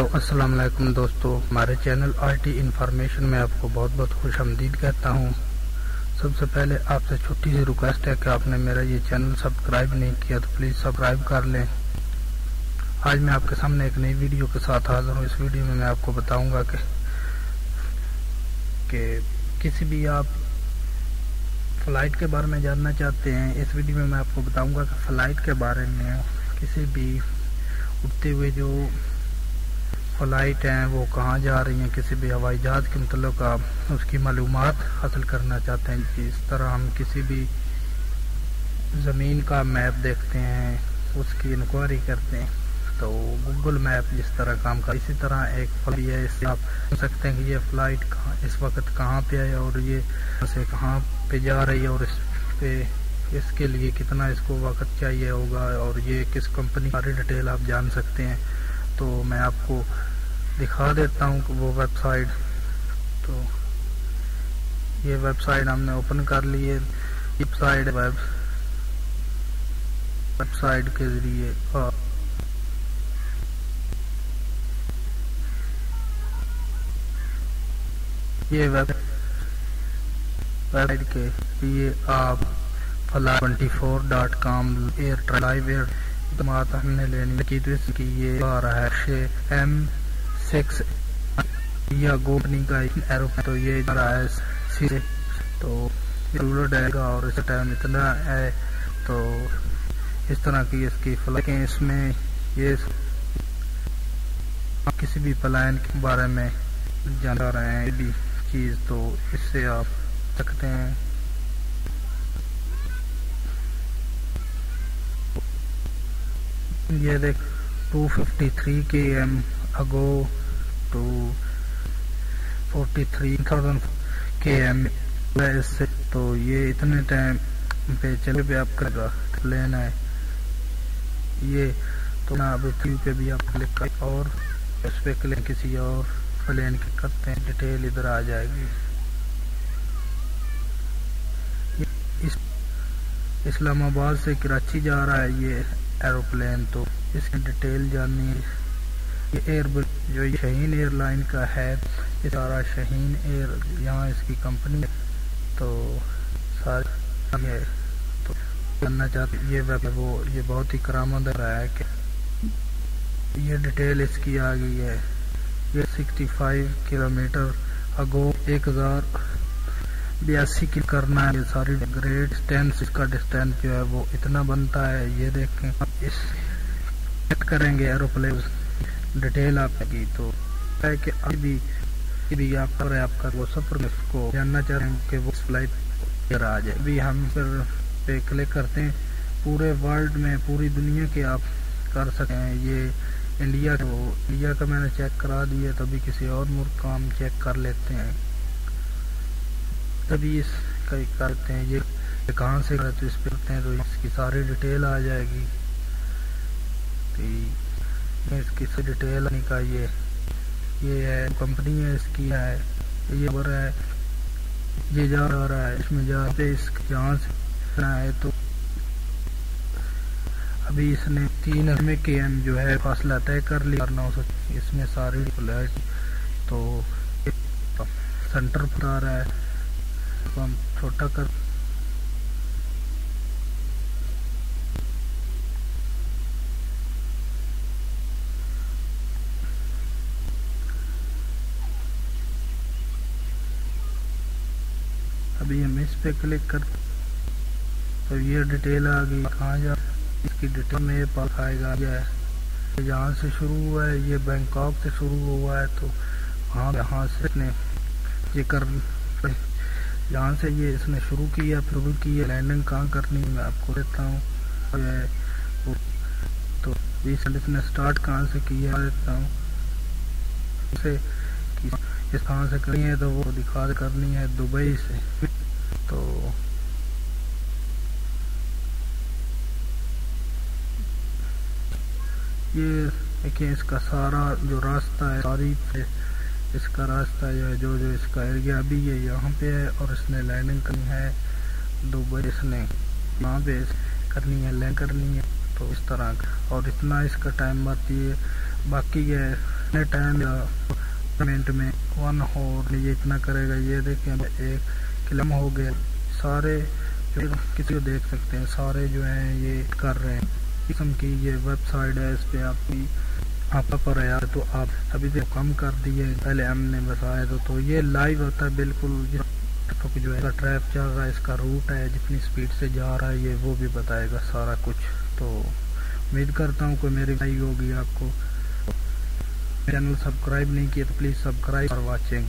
تو السلام علیکم دوستو، ہمارے چینل RT انفارمیشن میں آپ کو بہت بہت خوش آمدید کہتا ہوں۔ سب سے پہلے آپ سے چھوٹی سی ریکویسٹ ہے کہ آپ نے میرا یہ چینل سبسکرائب نہیں کیا تو پلیز سبسکرائب کر لیں۔ آج میں آپ کے سامنے ایک نئی ویڈیو کے ساتھ حاضر ہوں۔ اس ویڈیو میں آپ کو بتاؤں گا کہ کسی بھی آپ فلائٹ کے بارے میں جاننا چاہتے ہیں، اس ویڈیو میں آپ کو بتاؤں گا کہ فلائٹ کے بارے میں کسی بھی اڑتے ہوئے جو فلائٹ ہیں وہ کہاں جا رہی ہیں، کسی بھی ہوائی جہاز کے متعلق آپ اس کی معلومات حاصل کرنا چاہتے ہیں۔ اس طرح ہم کسی بھی زمین کا میپ دیکھتے ہیں، اس کی انکوائری کرتے ہیں تو گوگل میپ جس طرح کام کرتا ہے، اسی طرح ایک فلائٹ ہے، اس سے آپ سن سکتے ہیں کہ یہ فلائٹ اس وقت کہاں پہ ہے اور یہ سے کہاں پہ جا رہی ہے اور اس کے لیے کتنا اس کو وقت چاہیے ہوگا اور یہ کس کمپنی ساری ڈیٹیل آپ جان سکتے ہیں۔ تو میں آپ کو دکھا دیتا ہوں کہ وہ ویب سائٹ، تو یہ ویب سائٹ ہم نے اوپن کر لی ہے۔ ویب سائٹ کے ذریعے یہ ویب سائٹ کے ذریعے آپ fly24.com لائیو ایئر خدمات ہم نے لینی کی، تو اس کی یہ آ رہا ہے M6 یا گوپنی کا ایروپلین، تو یہ جا رہا ہے تو ہے گا اور اس ٹائم اتنا ہے، تو اس طرح کی اس کی فلائٹیں، اس میں یہ کسی بھی پلان کے بارے میں جانا رہے ہیں بھی چیز تو اس سے آپ سکتے ہیں۔ یہ دیکھ 253 km ago to 43,000 km اس سے، تو یہ اتنے ٹائم پہ چلے پہ آپ کا لینا ہے یہ، تو ابھی تھی پہ بھی آپ کلک کریں اور اس پہ کلک کسی اور پلین کے کرتے ہیں، ڈیٹیل ادھر آ جائے گی۔ اسلام آباد سے کراچی جا رہا ہے یہ ایروپلین، تو اس کی ڈیٹیل جاننی ہے۔ یہ جو شہین ایئر لائن کا ہے، یہ سارا شہین ایئر یہاں اس کی کمپنی ہے، تو ساری ہے تو جاننا چاہتے یہ یہ بہت ہی کرامد رہا ہے کہ یہ ڈیٹیل اس کی آ گئی ہے۔ یہ 65 کلومیٹر اگو 1082 کی کرنا ہے، یہ ساری گریٹ ڈسٹینس، اس کا ڈسٹینس جو ہے وہ اتنا بنتا ہے۔ یہ دیکھیں اس کریں گے ایروپلین ڈیٹیل آپ کی، تو ہے کہ ابھی آپ کا وہ سفر میں اس کو جاننا چاہیں کہ وہ فلائٹ آ جائے۔ ابھی ہم پہ کلک کرتے ہیں، پورے ورلڈ میں پوری دنیا کے آپ کر سکتے ہیں۔ یہ انڈیا کا میں نے چیک کرا دیا، تبھی کسی اور ملک کا ہم چیک کر لیتے ہیں، تبھی اس کا کرتے ہیں۔ یہ کہاں سے کرتے اس پہ کرتے ہیں تو اس کی ساری ڈیٹیل آ جائے گی، اس کی ڈیٹیل کا یہ ہے کمپنی ہے، اس کی ہے یہ خبر ہے، یہ جا رہا ہے، اس میں جاتے اس جہاں سے ہے، تو ابھی اس نے 3 km جو ہے فاصلہ طے کر لیا، 900 اس میں ساری فلائٹ، تو سینٹر پر آ رہا ہے، تو ہم چھوٹا کر ابھی ہم اس پہ کلک کر تو یہ ڈیٹیل آ گئی، کہاں جا اس کی ڈیٹیل میں یہ پاس آئے گا، جہاں سے شروع ہوا ہے یہ بینکاک سے شروع ہوا ہے، تو یہاں سے اس نے یہ جہاں سے یہ اس نے شروع کیا لینڈنگ کہاں کرنی میں آپ کو دیتا ہوں، تو اس نے سٹارٹ کہاں سے کیا دیتا ہوں، اس کہاں سے کرنی ہے تو وہ دکھا کرنی ہے دبئی سے، تو یہ دیکھیں اس کا سارا جو راستہ ہے، ساری اس کا راستہ جو اس کا ایریا ابھی یہ یہاں پہ ہے، اور اس نے لینڈنگ کرنی ہے دبئی، اس نے وہاں پہ کرنی ہے لینڈ کرنی ہے، تو اس طرح اور اتنا اس کا ٹائم باقی ہے، کتنے ٹائم یا منٹ میں 1 اور یہ اتنا کرے گا. یہ دیکھیں 1 کلم ہو گیا. سارے کسی کو دیکھ سکتے ہیں, سارے جو ہیں یہ کر رہے ہیں. قسم کی یہ ویب سائٹ ہے, اس پہ آپ پر آیا تو آپ ابھی سے کم کر دیے, پہلے ہم نے بتایا تو یہ لائیو ہوتا ہے بالکل. جو ہے ٹریپ چل رہا ہے, اس کا روٹ ہے, جتنی سپیڈ سے جا رہا ہے یہ وہ بھی بتائے گا سارا کچھ. تو امید کرتا ہوں کوئی میری بھائی ہوگی. آپ کو چینل سبسکرائب نہیں کیا تو پلیز سبسکرائب اور واچنگ.